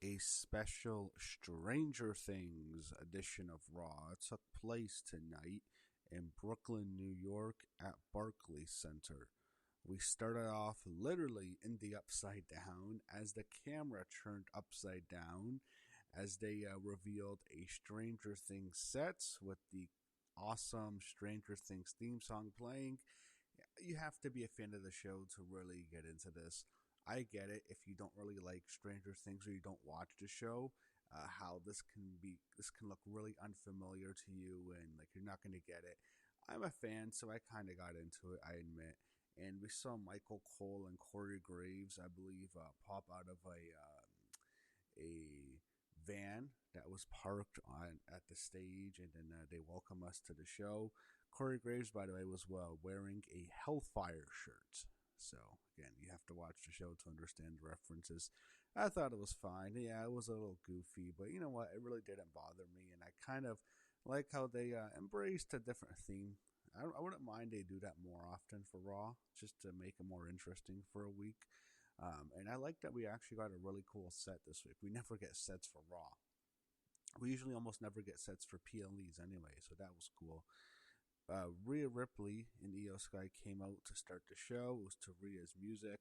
A special Stranger Things edition of Raw took place tonight in Brooklyn, New York at Barclays Center. We started off literally in the upside down as the camera turned upside down as they revealed a Stranger Things set with the awesome Stranger Things theme song playing. You have to be a fan of the show to really get into this. I get it if you don't really like Stranger Things or you don't watch the show, how this can look really unfamiliar to you and like you're not going to get it. I'm a fan, so I kind of got into it. I admit. And we saw Michael Cole and Corey Graves, I believe, pop out of a van that was parked on at the stage, and then they welcome us to the show. Corey Graves, by the way, was wearing a Hellfire shirt. So again, you have to watch the show to understand the references. I thought it was fine. Yeah, it was a little goofy, but you know what? It really didn't bother me, and I kind of like how they embraced a different theme. I wouldn't mind they do that more often for Raw, just to make it more interesting for a week. And I like that we actually got a really cool set this week. We never get sets for Raw. We usually almost never get sets for PLEs anyway, so that was cool. Rhea Ripley and Io Sky came out to start the show. It was to Rhea's music.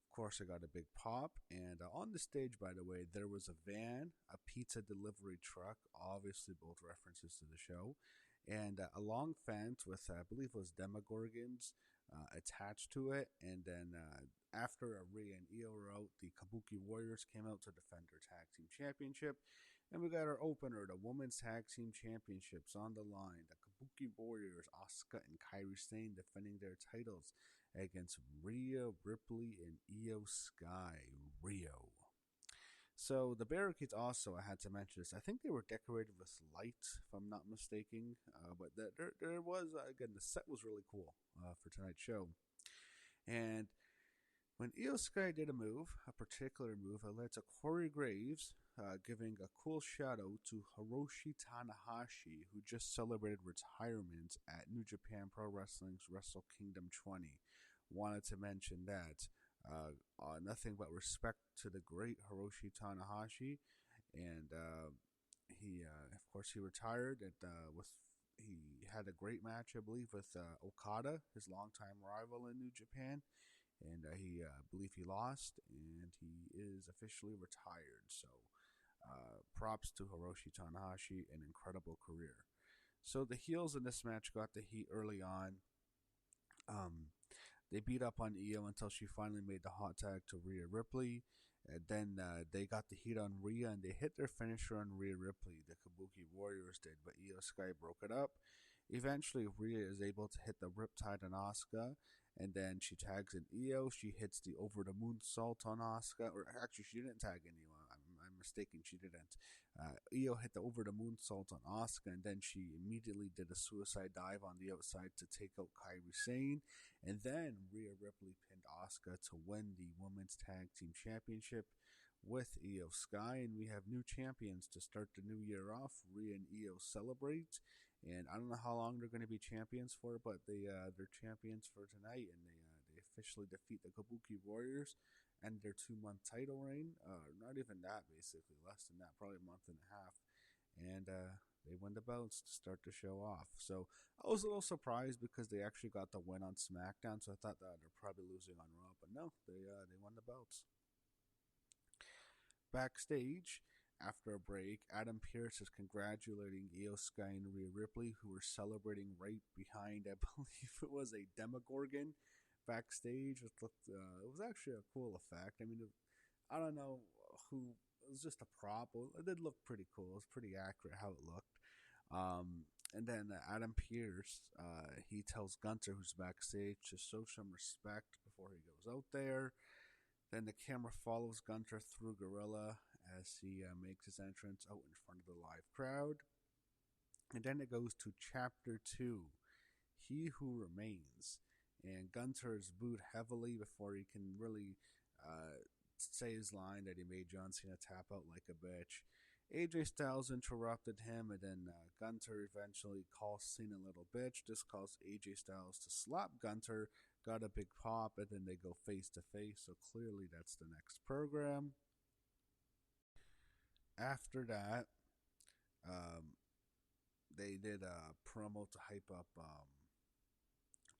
Of course, I got a big pop. And on the stage, by the way, there was a van, a pizza delivery truck, obviously both references to the show, and a long fence with, I believe it was Demogorgons attached to it. And then after Rhea and Io were out, the Kabuki Warriors came out to defend their tag team championship. And we got our opener, the Women's Tag Team Championships on the line. The Kabuki Warriors, Asuka and Kairi Sane, defending their titles against Rhea Ripley and Io Sky. Rio. So the barricades also, I had to mention this, I think they were decorated with light, if I'm not mistaken. But there was, again, the set was really cool for tonight's show. And when Io Sky did a particular move, it led to Corey Graves giving a cool shout out to Hiroshi Tanahashi, who just celebrated retirement at New Japan Pro Wrestling's Wrestle Kingdom 20. Wanted to mention that. Nothing but respect to the great Hiroshi Tanahashi, and he, of course, he retired. He had a great match, I believe, with Okada, his longtime rival in New Japan. And I believe he lost, and he is officially retired. So, props to Hiroshi Tanahashi, an incredible career. So the heels in this match got the heat early on. They beat up on Io until she finally made the hot tag to Rhea Ripley. And then they got the heat on Rhea, and they hit their finisher on Rhea Ripley. The Kabuki Warriors did, but Io Sky broke it up. Eventually, Rhea is able to hit the Riptide on Asuka, and then she tags in Io. She hits the Over the Moonsault on Asuka, or actually, she didn't tag in Io. I'm mistaken, she didn't. Io hit the Over the Moonsault on Asuka, and then she immediately did a suicide dive on the outside to take out Kairi Sane. And then Rhea Ripley pinned Asuka to win the Women's Tag Team Championship with Io Sky, and we have new champions to start the new year off. Rhea and Io celebrate, and I don't know how long they're going to be champions for, but they're champions for tonight, and they officially defeat the Kabuki Warriors and their 2-month title reign. Not even that, basically less than that, probably a month and a half, and they win the belts to start the show off. So I was a little surprised because they actually got the win on SmackDown, so I thought that they're probably losing on Raw, but no, they won the belts. Backstage, after a break, Adam Pearce is congratulating Io Sky and Rhea Ripley, who were celebrating right behind, I believe it was a Demogorgon backstage. It was actually a cool effect. I mean, I don't know who, it was just a prop. It did look pretty cool. It was pretty accurate how it looked. And then Adam Pearce, he tells Gunther, who's backstage, to show some respect before he goes out there. Then the camera follows Gunther through Gorilla as he makes his entrance out in front of the live crowd. And then it goes to Chapter 2, He Who Remains. And Gunther is booed heavily before he can really say his line that he made John Cena tap out like a bitch. AJ Styles interrupted him, and then Gunther eventually calls Cena a little bitch. This caused AJ Styles to slap Gunther, got a big pop, and then they go face to face. So clearly that's the next program. After that, um, they did a promo to hype up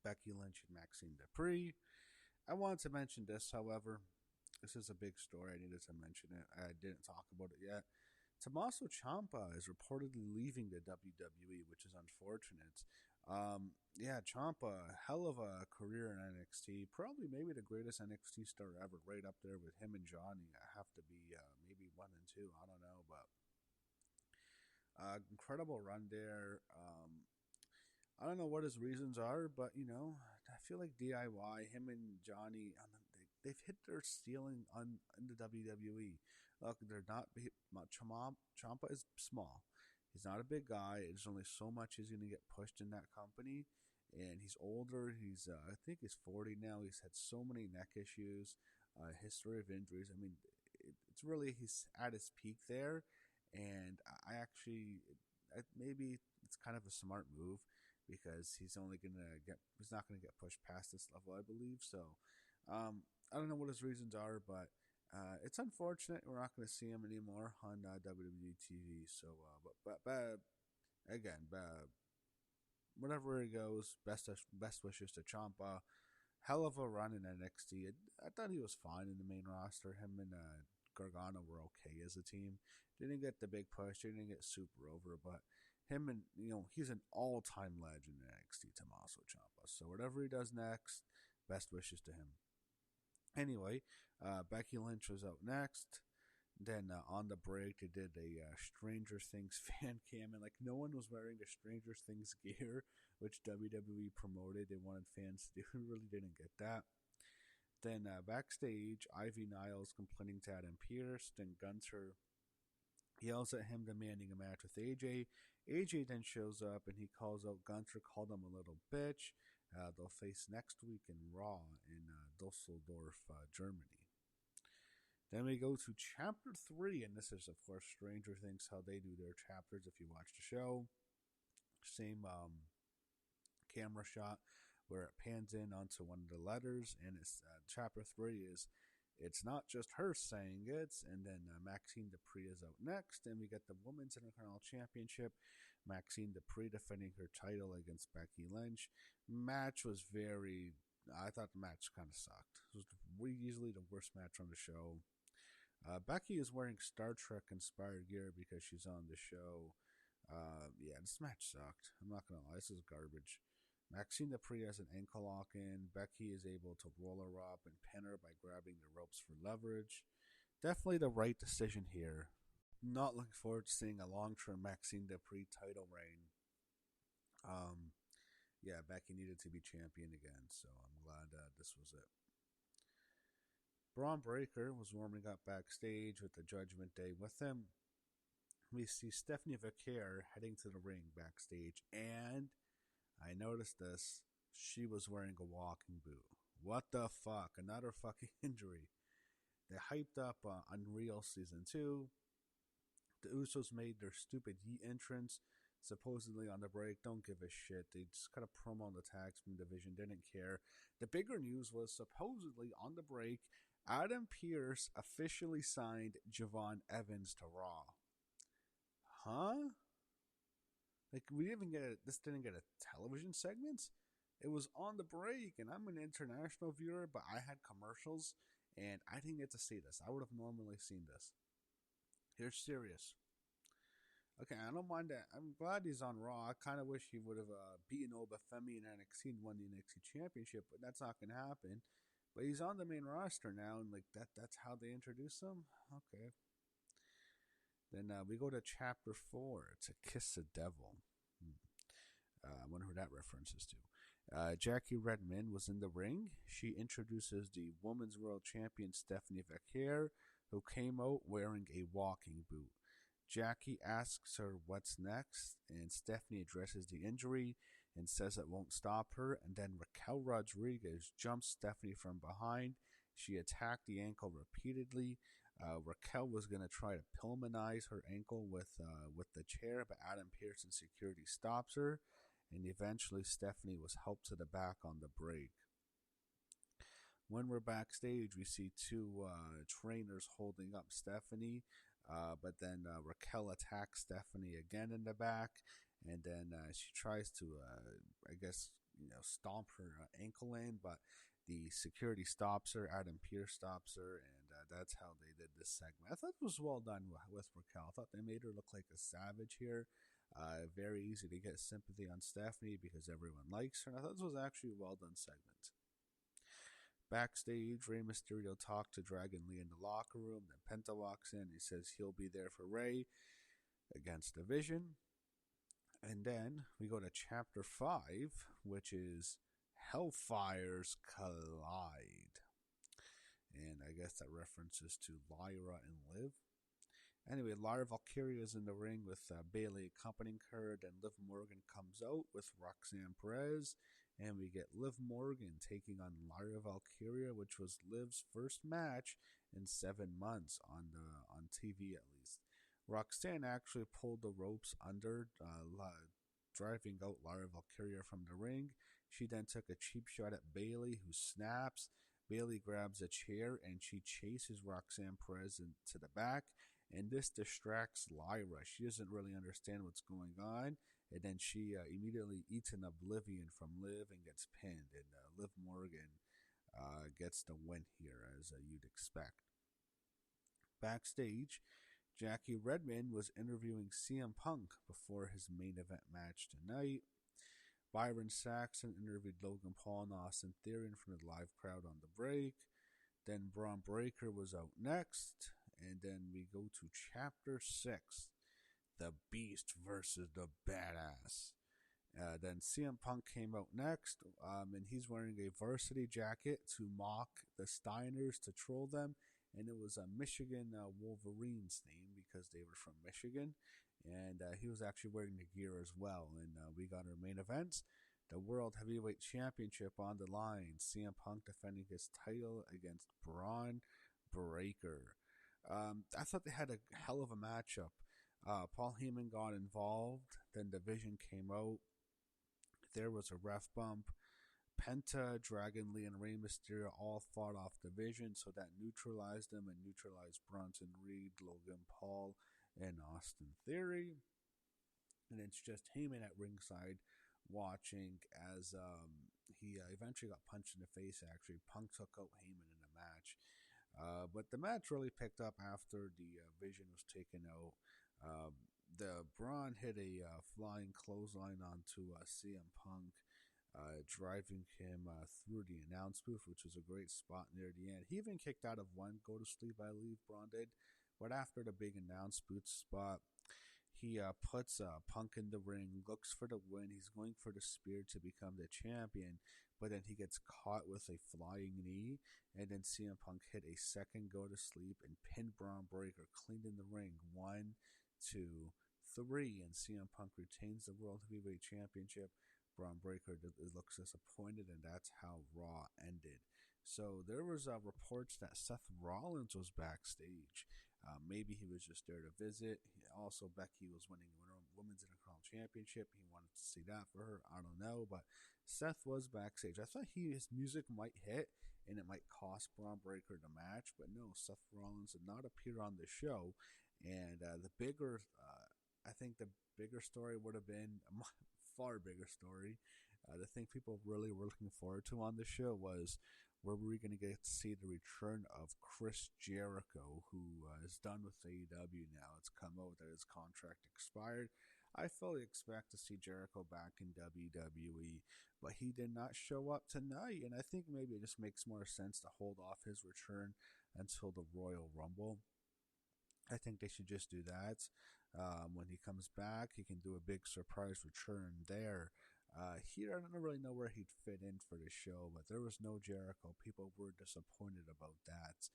Becky Lynch and Maxine Dupree. I wanted to mention this, however. This is a big story. I needed to mention it. I didn't talk about it yet. Tommaso Ciampa is reportedly leaving the WWE, which is unfortunate. Yeah, Ciampa, hell of a career in NXT. Probably maybe the greatest NXT star ever, right up there with him and Johnny. I have to be maybe one and two. I don't know, but incredible run there. I don't know what his reasons are, but I feel like DIY, him and Johnny, they've hit their ceiling in the WWE. Look, they're not big. Ciampa is small. He's not a big guy. There's only so much he's going to get pushed in that company, and he's older. I think he's 40 now. He's had so many neck issues, history of injuries. I mean, it's really he's at his peak there, and I actually maybe it's kind of a smart move because he's not gonna get pushed past this level, I believe. So I don't know what his reasons are, but it's unfortunate we're not going to see him anymore on WWE TV. So, but again, whatever he goes, best wishes to Ciampa. Hell of a run in NXT. I thought he was fine in the main roster. Him and Gargano were okay as a team. Didn't get the big push. Didn't get super over, but him and he's an all-time legend in NXT, Tommaso Ciampa. So whatever he does next, best wishes to him. Anyway, Becky Lynch was out next. Then on the break, they did a Stranger Things fan cam, and like no one was wearing the Stranger Things gear, which WWE promoted. They wanted fans to do. Really didn't get that. Then backstage, Ivy Niles complaining to Adam Pearce. Then Gunther yells at him, demanding a match with AJ. AJ then shows up and he calls out Gunther, called him a little bitch. They'll face next week in Raw in Dusseldorf, Germany. Then we go to Chapter 3, and this is, of course, Stranger Things, how they do their chapters if you watch the show. Same camera shot where it pans in onto one of the letters, and it's Chapter 3 is it's not just her saying it, and then Maxine Dupree is out next, and we get the Women's Intercontinental Championship. Maxine Dupree defending her title against Becky Lynch. Match was I thought the match kind of sucked. It was easily the worst match on the show. Becky is wearing Star Trek inspired gear because she's on the show. Yeah, this match sucked. I'm not gonna lie, this is garbage. Maxine Dupree has an ankle lock in. Becky is able to roll her up and pin her by grabbing the ropes for leverage. Definitely the right decision here. Not looking forward to seeing a long-term Maxine Dupree title reign. Yeah, Becky needed to be champion again, so I'm glad this was it. Braun Breaker was warming up backstage with the Judgment Day with him. We see Stephanie Vaquer heading to the ring backstage, and I noticed this. She was wearing a walking boot. What the fuck? Another fucking injury. They hyped up Unreal Season 2. The Usos made their stupid Yeet entrance, supposedly on the break. Don't give a shit. They just cut a promo on the tag team division. Didn't care. The bigger news was supposedly on the break, Adam Pearce officially signed Javon Evans to Raw. Huh? Like, this didn't get a television segment? It was on the break, and I'm an international viewer, but I had commercials, and I didn't get to see this. I would have normally seen this. You're serious. Okay, I don't mind that. I'm glad he's on Raw. I kind of wish he would have beaten Obafemi in NXT and won the NXT Championship, but that's not going to happen. But he's on the main roster now, and like that's how they introduce him? Okay. Then we go to Chapter 4. It's a Kiss the Devil. I wonder who that reference is to. Jackie Redmond was in the ring. She introduces the Women's World Champion Stephanie Vaquer, who came out wearing a walking boot. Jackie asks her what's next, and Stephanie addresses the injury and says it won't stop her. And then Raquel Rodriguez jumps Stephanie from behind. She attacked the ankle repeatedly. Raquel was going to try to Pillmanize her ankle with the chair, but Adam Pearce and security stops her, and eventually Stephanie was helped to the back on the break. When we're backstage, we see two trainers holding up Stephanie. But then Raquel attacks Stephanie again in the back, and then she tries to, I guess, stomp her ankle in, but the security stops her. Adam Pearce stops her, and that's how they did this segment. I thought it was well done with Raquel. I thought they made her look like a savage here. Very easy to get sympathy on Stephanie because everyone likes her. And I thought this was actually a well done segment. Backstage, Rey Mysterio talked to Dragon Lee in the locker room. Then Penta walks in. He says he'll be there for Rey against the Vision. And then we go to Chapter 5, which is Hellfires Collide. And I guess that references to Lyra and Liv. Anyway, Lyra Valkyria is in the ring with Bayley accompanying her. Then Liv Morgan comes out with Roxanne Perez. And we get Liv Morgan taking on Lyra Valkyria, which was Liv's first match in 7 months on TV at least. Roxanne actually pulled the ropes under, driving out Lyra Valkyria from the ring. She then took a cheap shot at Bayley, who snaps. Bayley grabs a chair and she chases Roxanne Perez into the back. And this distracts Lyra. She doesn't really understand what's going on. And then she immediately eats an Oblivion from Liv and gets pinned. And Liv Morgan gets the win here, as you'd expect. Backstage, Jackie Redmond was interviewing CM Punk before his main event match tonight. Byron Saxton interviewed Logan Paul and Austin Theory in front of the live crowd on the break. Then Braun Breaker was out next. And then we go to Chapter 6, The Beast versus the Badass. Then CM Punk came out next, and he's wearing a varsity jacket to mock the Steiners, to troll them. And it was a Michigan Wolverines theme because they were from Michigan. And he was actually wearing the gear as well. And we got our main events. The World Heavyweight Championship on the line. CM Punk defending his title against Braun Breaker. I thought they had a hell of a matchup. Paul Heyman got involved. Then the Vision came out. There was a ref bump. Penta, Dragon Lee, and Rey Mysterio all fought off the Vision, so that neutralized them and neutralized Bronson Reed, Logan Paul, and Austin Theory. And it's just Heyman at ringside watching as he eventually got punched in the face, actually. Punk took out Heyman in the match. But the match really picked up after the Vision was taken out. The Braun hit a flying clothesline onto CM Punk, driving him through the announce booth, which was a great spot near the end. He even kicked out of one go to sleep, I believe Braun did. But after the big announce booth spot, he puts Punk in the ring, looks for the win. He's going for the spear to become the champion, but then he gets caught with a flying knee, and then CM Punk hit a second go to sleep and pinned Braun Breaker clean in the ring. 1, 2, 3, and CM Punk retains the World Heavyweight Championship. Braun Breaker looks disappointed, and that's how Raw ended. So there was reports that Seth Rollins was backstage. Maybe he was just there to visit. Also, Becky was winning Women's Intercontinental Championship. He wanted to see that for her. I don't know, but Seth was backstage. I thought his music might hit, and it might cost Braun Breaker the match, but no, Seth Rollins did not appear on the show. And I think the bigger story would have been a far bigger story. The thing people really were looking forward to on the show was, where were we going to get to see the return of Chris Jericho, who is done with AEW now. It's come out that his contract expired. I fully expect to see Jericho back in WWE, but he did not show up tonight, and I think maybe it just makes more sense to hold off his return until the Royal Rumble. I think they should just do that. When he comes back, he can do a big surprise return there. Here, I don't really know where he'd fit in for the show, but there was no Jericho. People were disappointed about that.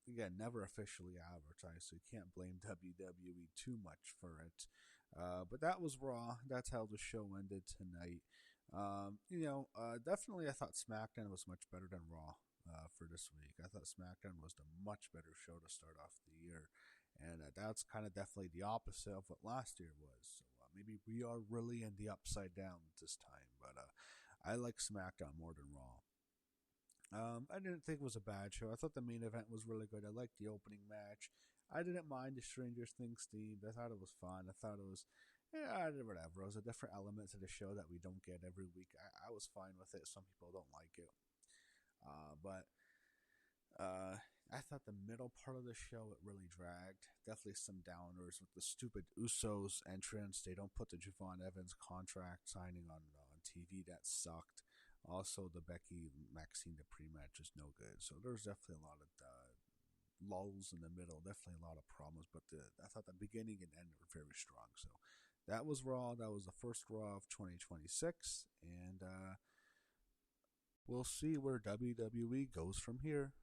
Again, never officially advertised, so you can't blame WWE too much for it. But that was Raw. That's how the show ended tonight. Definitely I thought SmackDown was much better than Raw for this week. I thought SmackDown was the much better show to start off the year. And that's kind of definitely the opposite of what last year was. So maybe we are really in the upside down this time. But I like SmackDown more than Raw. I didn't think it was a bad show. I thought the main event was really good. I liked the opening match. I didn't mind the Stranger Things theme. I thought it was fun. I thought it was, yeah, whatever. It was a different element to the show that we don't get every week. I was fine with it. Some people don't like it. But I thought the middle part of the show, it really dragged. Definitely some downers with the stupid Usos entrance. They don't put the Javon Evans contract signing on TV. That sucked. Also, the Becky Maxine Dupree match is no good. So there's definitely a lot of lulls in the middle. Definitely a lot of problems. But I thought the beginning and end were very strong. So that was Raw. That was the first Raw of 2026. And we'll see where WWE goes from here.